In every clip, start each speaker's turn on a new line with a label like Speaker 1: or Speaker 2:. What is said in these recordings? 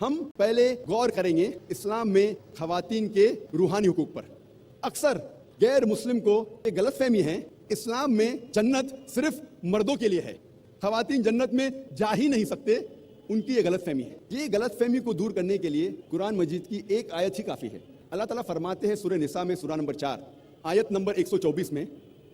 Speaker 1: ہم پہلے غور کریں گے اسلام میں خواتین کے روحانی حقوق پر۔ اکثر غیر مسلم کو ایک غلط فہمی ہے، اسلام میں جنت صرف مردوں کے لیے ہے، خواتین جنت میں جا ہی نہیں سکتے، ان کی یہ غلط فہمی ہے۔ یہ غلط فہمی کو دور کرنے کے لیے قرآن مجید کی ایک آیت ہی کافی ہے۔ اللہ تعالیٰ فرماتے ہیں سورہ نساء میں سورہ نمبر 4 آیت نمبر 124 میں،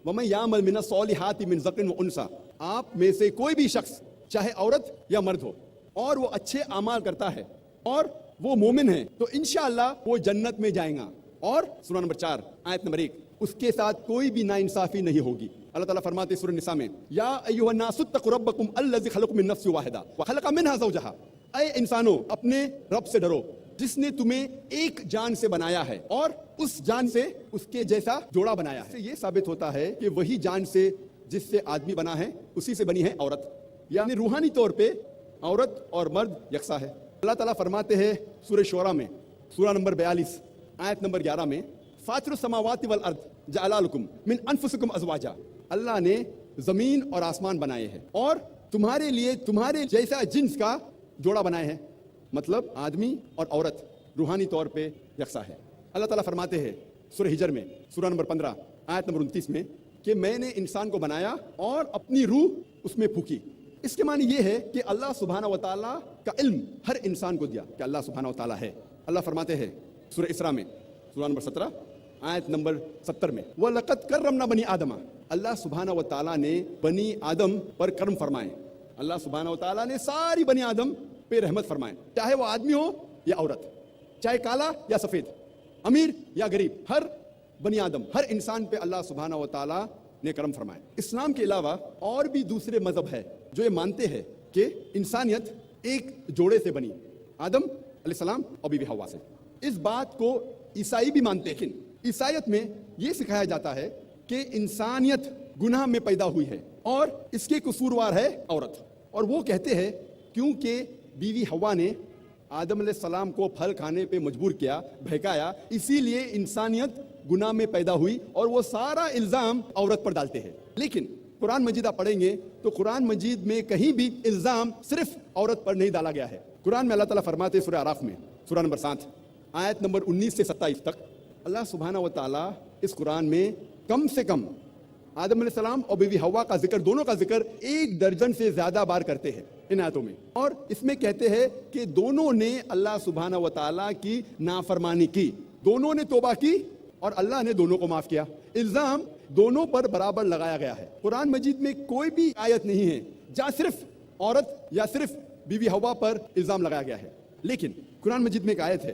Speaker 1: وَمَن يَعْمَلْ مِنَ الصَّالِحَاتِ مِنْ ذَكَرٍ وَأُنثىٰ، آپ میں سے کوئی بھی شخص چاہے عورت یا مرد ہو اور وہ اچھے اعمال کرتا ہے اور وہ مومن ہے تو انشاءاللہ وہ جنت میں جائیں گا۔ اور سورہ نمبر 4 آیت نمبر 1، اس کے ساتھ کوئی بھی ناانصافی نہیں ہوگی۔ اللہ تعالیٰ فرماتے ہیں سورہ نساء میں، یا ایھا الناس اتقوا ربکم الذی خلقکم من نفس واحدہ وخلق منها زوجہا، اے انسانوں اپنے رب سے ڈرو جس نے تمہیں ایک جان سے بنایا ہے اور اس جان سے اس کے جیسا جوڑا بنایا ہے۔ یہ ثابت ہوتا ہے کہ وہی جان سے جس سے آدمی بنا ہے اسی سے بنی ہے عورت، یعنی روحانی طور پہ عورت اور مرد یکساں ہے۔ اللہ تعالیٰ فرماتے ہیں سورہ شعراء میں سورہ نمبر 42 آیت نمبر 11 میں، فاطر السماوات والارض جعل لکم من انفسکم ازواجا، اللہ نے زمین اور آسمان بنائے ہیں اور تمہارے لیے تمہارے جیسا جنس کا جوڑا بنائے ہیں، مطلب آدمی اور عورت روحانی طور پہ یکساں ہے۔ اللہ تعالیٰ فرماتے ہیں سورہ ہجر میں سورہ نمبر 15 آیت نمبر 29 میں کہ میں نے انسان کو بنایا اور اپنی روح اس میں پھونکی۔ اس کے معنی یہ ہے کہ اللہ سبحانہ و تعالیٰ کا علم ہر انسان کو دیا کہ اللہ سبحانہ و تعالیٰ ہے۔ اللہ فرماتے ہیں سورہ اسراء میں سورہ نمبر 17 آیت نمبر 70 میں، وَلَقَدْ كَرَّمْنَا بَنِي آدَمَ، اللہ سبحانہ و تعالیٰ نے بنی آدم پر کرم فرمائے۔ اللہ سبحانہ و تعالیٰ نے ساری بنی آدم پہ رحمت فرمائے، چاہے وہ آدمی ہو یا عورت، چاہے کالا یا سفید، امیر یا غریب، ہر بنی آدم ہر انسان پہ اللہ سبحانہ و تعالیٰ نے کرم فرمائے۔ اسلام کے علاوہ اور بھی دوسرے مذہب ہے جو یہ مانتے ہیں کہ انسانیت ایک جوڑے سے بنی، آدم علیہ السلام اور بی بی حوا سے۔ اس بات کو عیسائی بھی مانتے ہیں، لیکن عیسائیت میں یہ سکھایا جاتا ہے کہ انسانیت گناہ میں پیدا ہوئی ہے اور اس کے قصوروار ہے عورت، اور وہ کہتے ہیں کیونکہ بیوی حوا نے آدم علیہ السلام کو پھل کھانے پہ مجبور کیا، بہکایا، اسی لیے انسانیت گناہ میں پیدا ہوئی اور وہ سارا الزام عورت پر ڈالتے ہیں۔ لیکن قرآن مجید آپ پڑھیں گے تو قرآن مجید میں کہیں بھی الزام صرف عورت پر نہیں ڈالا گیا ہے۔ قرآن میں اللہ تعالیٰ فرماتے ہیں سورہ اعراف میں سورہ نمبر 7 آیت نمبر 19 سے 27 تک، اللہ سبحانہ و تعالیٰ اس قرآن میں کم سے کم آدم علیہ السلام اور بیوی حوا کا ذکر، دونوں کا ذکر 1 درجن سے زیادہ بار کرتے ہیں ان آیتوں میں، اور اس میں کہتے ہیں کہ دونوں نے اللہ سبحانہ و تعالیٰ کی نافرمانی کی، دونوں نے توبہ کی اور اللہ نے دونوں کو معاف کیا۔ الزام دونوں پر برابر لگایا گیا ہے۔ قرآن مجید میں کوئی بھی آیت نہیں ہے جہاں صرف عورت یا صرف بیوی حوا پر الزام لگایا گیا ہے، لیکن قرآن مجید میں ایک آیت ہے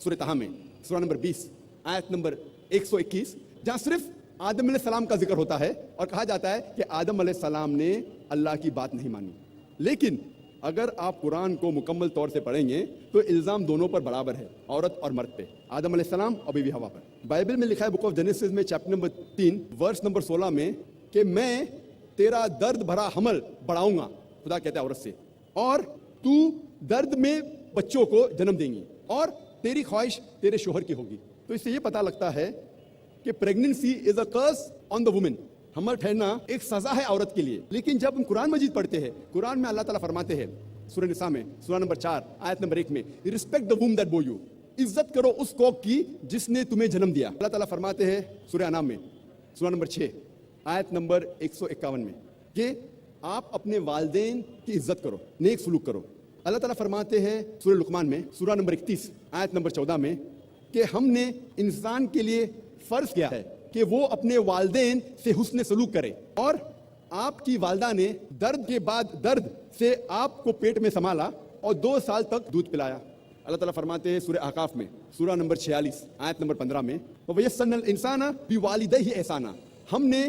Speaker 1: سورہ طہ میں سورہ نمبر 20 آیت نمبر 121 جہاں صرف آدم علیہ السلام کا ذکر ہوتا ہے اور کہا جاتا ہے کہ آدم علیہ السلام نے اللہ کی بات نہیں مانی۔ لیکن اگر آپ قرآن کو مکمل طور سے پڑھیں گے تو الزام دونوں پر برابر ہے، عورت اور مرد پہ، آدم علیہ السلام اور بیوی حوا پر۔ بائبل میں لکھا ہے بک آف جینیسس میں چیپٹر نمبر 3 ورس نمبر 16 میں کہ میں تیرا درد بھرا حمل بڑھاؤں گا، خدا کہتا ہے عورت سے، اور تو درد میں بچوں کو جنم دیں گی اور تیری خواہش تیرے شوہر کی ہوگی۔ تو اس سے یہ پتہ لگتا ہے کہ pregnancy is a Chris on the woman, حمل ٹھہرنا ایک سزا ہے عورت کے لیے۔ لیکن جب ہم قرآن مجید پڑھتے ہیں، قرآن میں اللہ تعالیٰ فرماتے ہیں سورہ نساء میں سورہ نمبر 4 آیت نمبر 1 میں، respect the womb that bore you, عزت کرو اس کوکھ کی جس نے تمہیں جنم دیا۔ اللہ تعالیٰ فرماتے ہیں سورہ انعام میں سورہ نمبر 6 آیت نمبر 151 میں کہ آپ اپنے والدین کی عزت کرو، نیک سلوک کرو۔ اللہ تعالیٰ فرماتے ہیں سورہ لقمان میں سورہ نمبر 31 آیت نمبر 14 میں کہ ہم نے انسان کے لیے فرض کیا ہے کہ وہ اپنے والدین سے حسن سلوک کرے، اور آپ کی والدہ نے درد کے بعد درد سے آپ کو پیٹ میں سنبھالا اور 2 سال تک دودھ پلایا۔ اللہ تعالیٰ فرماتے ہیں سورہ احقاف میں سورہ نمبر 46 آیت نمبر 15 میں، وَيَسَّرْنَا الْإِنسَانَ بِوَالِدَيْهِ إِحْسَانًا، ہم نے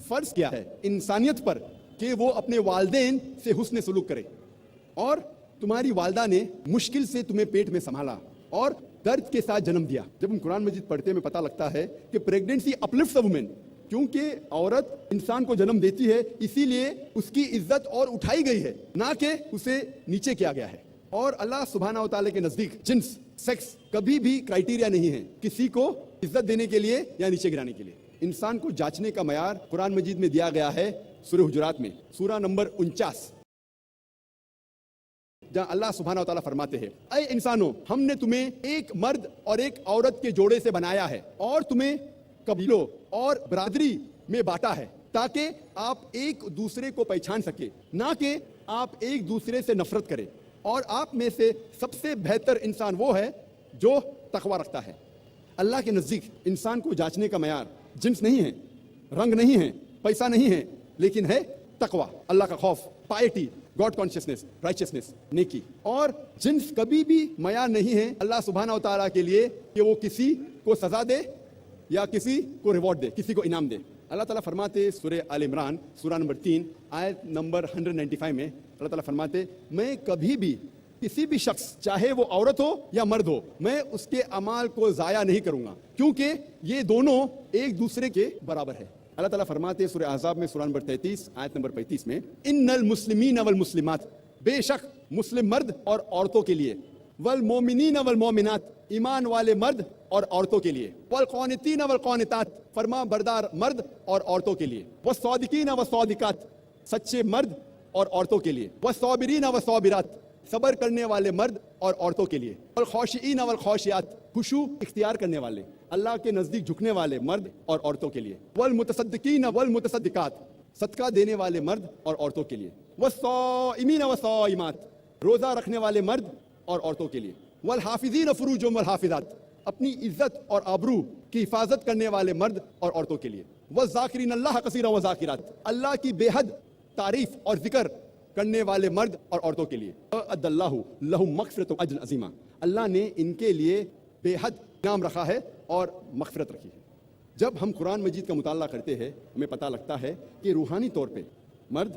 Speaker 1: فرض کیا ہے انسانیت پر کہ وہ اپنے والدین سے حسن سلوک کرے، اور تمہاری والدہ نے مشکل سے تمہیں پیٹ میں سنبھالا اور درد کے ساتھ جنم دیا۔ جب ہم قرآن مجید پڑھتے ہیں پتہ لگتا ہے کہ پریگننسی اپلفٹس اے وومن، کیونکہ عورت انسان کو جنم دیتی ہے اسی لیے اس کی عزت اور اٹھائی گئی ہے، نہ کہ اسے نیچے کیا گیا ہے۔ اور اللہ سبحانہ و تعالیٰ کے نزدیک جنس، سیکس کبھی بھی کرائٹیریا نہیں ہے کسی کو عزت دینے کے لیے یا نیچے گرانے کے لیے۔ انسان کو جانچنے کا معیار قرآن مجید میں دیا گیا ہے سورہ حجرات میں سورہ نمبر 49 جہاں اللہ سبحانہ و تعالیٰ فرماتے ہیں اے انسانوں ہم نے تمہیں ایک مرد اور ایک عورت کے جوڑے سے بنایا ہے اور تمہیں قبیلوں اور برادری میں بانٹا ہے تاکہ آپ ایک دوسرے کو پہچان سکے نہ کہ آپ ایک دوسرے سے نفرت کریں اور آپ میں سے سب سے بہتر انسان وہ ہے جو تقوی رکھتا ہے۔ اللہ کے نزدیک انسان کو جانچنے کا معیار جنس نہیں ہے، رنگ نہیں ہے، پیسہ نہیں ہے، لیکن ہے تقوی، اللہ کا خوف، پائٹی، گاڈ کانشیسنس، رائچسنس، نیکی۔ اور جنس کبھی بھی معیار نہیں ہے اللہ سبحانہ و تعالیٰ کے لیے کہ وہ کسی کو سزا دے یا کسی کو ریوارڈ دے، کسی کو انعام دے۔ اللہ تعالیٰ فرماتے سورہ آل عمران سورہ نمبر 3 آیت نمبر 195 میں اللہ تعالیٰ فرماتے میں کبھی بھی کسی بھی شخص چاہے وہ عورت ہو یا مرد ہو میں اس کے اعمال کو ضائع نہیں کروں گا کیونکہ یہ دونوں ایک دوسرے کے برابر ہے۔ اللہ تعالیٰ فرماتے سورہ احزاب میں سورہ نمبر 33 آیت نمبر 35 میں ان المسلمین والمسلمات، بے شک مسلم مرد اور عورتوں کے لیے، والمومنین والمومنات، ایمان والے مرد اور عورتوں کے لیے، والقانتین والقانتات، فرما بردار مرد اور عورتوں کے لیے، والصادقین والصادقات، سچے مرد اور عورتوں کے لیے، والصابرین والصابرات، صبر کرنے والے مرد اور عورتوں کے لیے، والخاشعین والخاشعات، خشوع اختیار کرنے والے، اللہ کے نزدیک جھکنے والے مرد اور عورتوں کے لیے، والمتصدقین والمتصدقات، صدقہ دینے والے مرد اور عورتوں کے لیے، والصائمین والصائمات، روزہ رکھنے والے مرد اور عورتوں کے لیے، والحافظین فروجهم والحافظات، اپنی عزت اور آبرو کی حفاظت کرنے والے مرد اور عورتوں کے لیے، والذاکرین اللہ کثیرا وذاکرات، اللہ کی بے حد تعریف اور ذکر کرنے والے مرد اور عورتوں کے لیے، اعد اللہ لہم مغفرۃ واجر عظیما، اللہ نے ان کے لیے بے حد انعام رکھا ہے اور مغفرت رکھی ہے۔ جب ہم قرآن مجید کا مطالعہ کرتے ہیں ہمیں پتہ لگتا ہے کہ روحانی طور پہ مرد